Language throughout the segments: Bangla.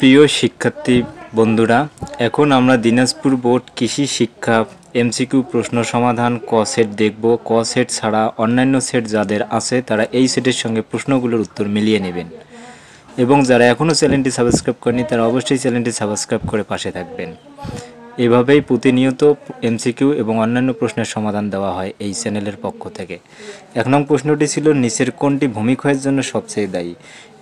প্রিয় শিক্ষার্থী বন্ধুরা, এখন আমরা দিনাজপুর বোর্ড কৃষি শিক্ষা এমসিকিউ প্রশ্ন সমাধান ক সেট দেখব। ক সেট ছাড়া অন্যান্য সেট যাদের আছে তারা এই সেটের সঙ্গে প্রশ্নগুলোর উত্তর মিলিয়ে নেবেন, এবং যারা এখনও চ্যানেলটি সাবস্ক্রাইব করেনি তারা অবশ্যই চ্যানেলটি সাবস্ক্রাইব করে পাশে থাকবেন। এভাবেই প্রতিনিয়ত এমসিকিউ এবং অন্যান্য প্রশ্নের সমাধান দেওয়া হয় এই চ্যানেলের পক্ষ থেকে। 1 নং প্রশ্নটি ছিল, নিচের কোনটি ভূমিক্ষয়ের জন্য সবচেয়ে দায়ী?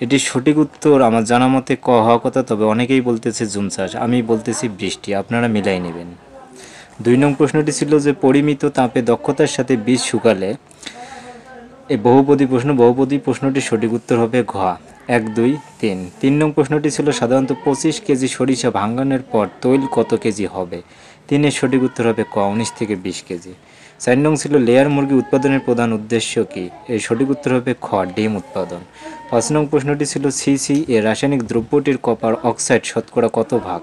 এটির সঠিক উত্তর আমার জানা মতে ক হওয়া কথা, তবে অনেকেই বলতেছে জুম চাষ, আমি বলতেছি বৃষ্টি, আপনারা মিলাই নেবেন। 2 নং প্রশ্নটি ছিল যে পরিমিত তাপে দক্ষতার সাথে বীজ শুকালে, এই বহুপদী প্রশ্ন, বহুপদী প্রশ্নটির সঠিক উত্তর হবে ঘ 1 2 3। 3 নং প্রশ্নটি ছিল সাধারণত 25 কেজি সরিষা ভাঙানোর পর তৈল কত কেজি হবে? 3 এর সঠিক উত্তর হবে ক 19 থেকে 20 কেজি। 4 নং ছিল লেয়ার মুরগি উৎপাদনের প্রধান উদ্দেশ্য কি? এর সঠিক উত্তর হবে খ ডিম উৎপাদন। 5 নং প্রশ্নটি ছিল সিসি এর রাসায়নিক দ্রব্যটির কপার অক্সাইড শতকরা কত ভাগ?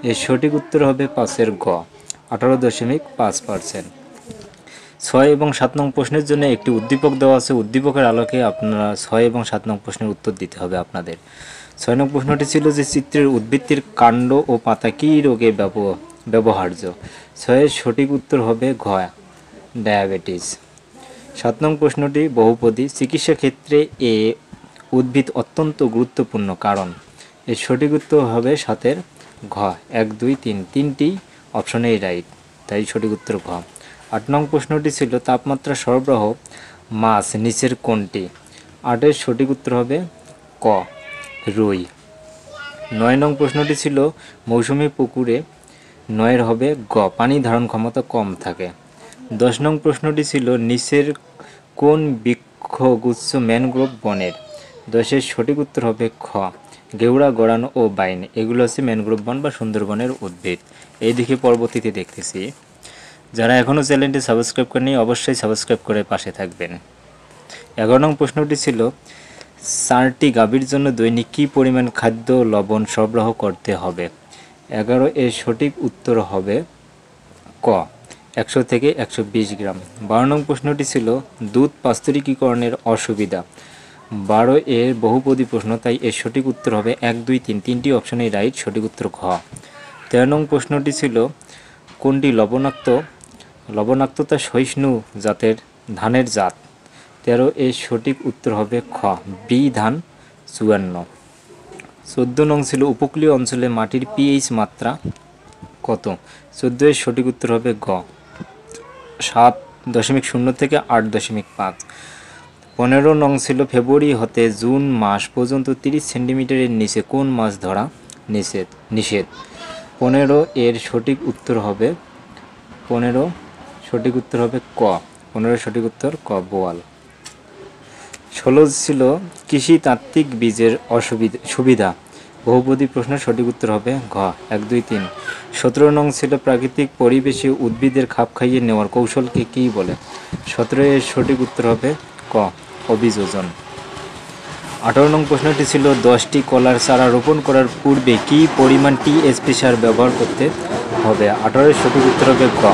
এর সঠিক উত্তর হবে 5 এর গ 18.5%। 6 এবং 7 নং প্রশ্নের জন্য একটি উদ্দীপক দেওয়া আছে, উদ্দীপকের আলোকে আপনারা 6 এবং 7 নং প্রশ্নের উত্তর দিতে হবে আপনাদের। 6 নং প্রশ্নটি ছিল যে চিত্রের উদ্ভিদটির কাণ্ড ও পাতা কী রোগে ব্যবহার্য? 6 এর সঠিক উত্তর হবে ঘ ডায়াবেটিস। 7 নং প্রশ্নটি বহুপদী, চিকিৎসা ক্ষেত্রে এ উদ্ভিদ অত্যন্ত গুরুত্বপূর্ণ কারণ? এর সঠিক উত্তর হবে 7 এর ঘ 1 2 3, তিনটি অপশনেই রাইট, তাই সঠিক উত্তর ঘ। 8 নং প্রশ্নটি ছিল তাপমাত্রা সরবরাহ মাছ নিচের কোনটি? 8 এর সঠিক উত্তর হবে ক রুই। 9 নং প্রশ্নটি ছিল মৌসুমী পুকুরে, 9 এর হবে গ পানি ধারণ ক্ষমতা কম থাকে। 10 নং প্রশ্নটি ছিল নিচের কোন বৃক্ষগুচ্ছ ম্যানগ্রোভ বনের? 10 এর সঠিক উত্তর হবে খ গেওড়া, গড়ান ও বাইন, এগুলো হচ্ছে ম্যানগ্রোভ বন বা সুন্দরবনের উদ্ভিদ। এই দিকে পরবর্তীতে দেখতেছি। যারা এখনও চ্যানেলটি সাবস্ক্রাইব করেনি অবশ্যই সাবস্ক্রাইব করে পাশে থাকবেন। 11 নং প্রশ্নটি ছিল 4টি গাভীর জন্য দৈনিক কী পরিমাণ খাদ্য লবণ সরবরাহ করতে হবে? 11 এর সঠিক উত্তর হবে ক 100 থেকে 120 গ্রাম। 12 নং প্রশ্নটি ছিল দুধ পাস্তুরিকীকরণের অসুবিধা। 12 এর বহুপদী প্রশ্ন, তাই এর সঠিক উত্তর হবে 1 2 3, তিনটি অপশনেই রাইট, সঠিক উত্তর ঘ। 13 নং প্রশ্নটি ছিল কোনটি লবণাক্ততা সহিষ্ণু জাতের ধানের জাত? 13 এর সঠিক উত্তর হবে খ বি ধান 54। 14 নং ছিল উপকূলীয় অঞ্চলে মাটির পিএইচ মাত্রা কত? 14 এর সঠিক উত্তর হবে গ 7.0 থেকে 8.5। 15 নং ছিল ফেব্রুয়ারি হতে জুন মাস পর্যন্ত 30 সেন্টিমিটারের নিচে কোন মাছ ধরা নিষেধ? 15 এর সঠিক উত্তর হবে ক 15 এর সঠিক উত্তর ক বোয়াল। 16 ছিল কৃষিতাত্ত্বিক বীজের সুবিধা, বহুপদী প্রশ্নের সঠিক উত্তর হবে ঘ 1 2 3। 17 নং ছিল প্রাকৃতিক পরিবেশে উদ্ভিদের খাপ খাইয়ে নেওয়ার কৌশলকে কী বলে? 17 এর সঠিক উত্তর হবে ক অভিযোজন। 18 নং প্রশ্নটি ছিল 10টি কলার চারা রোপণ করার পূর্বে কী পরিমাণ টিএসপি সার ব্যবহার করতে হবে? 18 এর সঠিক উত্তর হবে ক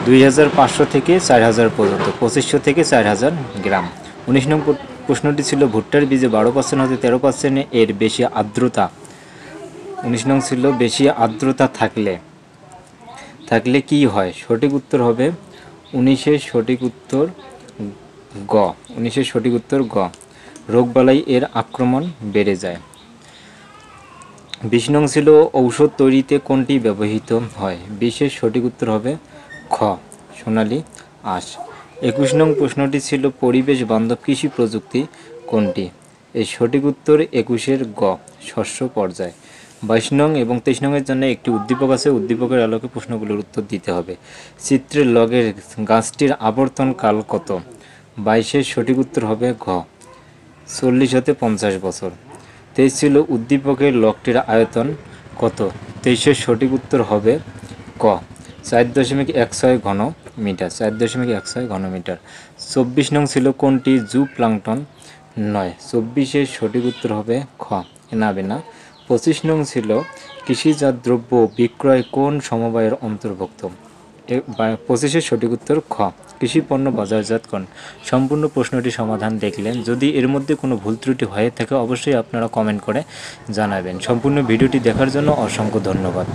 2500 থেকে 4000 পর্যন্ত, 2500 থেকে 4000 গ্রাম। 19 নং প্রশ্নটি ছিল ভুট্টার বীজে 12% হতে 13% এর বেশি আর্দ্রতা। 19 নং ছিল বেশি আর্দ্রতা থাকলে কি হয়? সঠিক উত্তর হবে 19 এর সঠিক উত্তর গ 19 এর সঠিক উত্তর গ রোগবালাই এর আক্রমণ বেড়ে যায়। 20 নং ছিল ঔষধ তৈরিতে কোনটি ব্যবহৃত হয়? 20 এর সঠিক উত্তর হবে খ সোনালী আঁশ। 21 নং প্রশ্নটি ছিল পরিবেশ বান্ধব কৃষি প্রযুক্তি কোনটি? এর সঠিক উত্তর 21 এর গ শস্য পর্যায়। 22 নং এবং 23 নংয়ের জন্য একটি উদ্দীপক আছে, উদ্দীপকের আলোকে প্রশ্নগুলোর উত্তর দিতে হবে। চিত্রের লগের গাছটির আবর্তন কাল কত? 22 এর সঠিক উত্তর হবে ঘ 40 হতে 50 বছর। 23 ছিল উদ্দীপকের লগটির আয়তন কত? 23 এর সঠিক উত্তর হবে ক 4.16 ঘন মিটার, 4.16 ঘন মিটার। 24 নং ছিল কোনটি জু প্লাঙ্কটন নয়? 24 এর সঠিক উত্তর হবে খ এনাবেনা। 25 নং ছিল কৃষিজাত দ্রব্য বিক্রয় কোন সমবায়ের অন্তর্ভুক্ত? 25-এর সঠিক উত্তর খ। কৃষি পণ্য বাজারজাতকরণ। সম্পূর্ণ প্রশ্নটি সমাধান দেখলেন। যদি এর মধ্যে কোনো ভুল ত্রুটি হয়ে থাকে অবশ্যই আপনারা কমেন্ট করে জানাবেন। সম্পূর্ণ ভিডিওটি দেখার জন্য অসংখ্য ধন্যবাদ।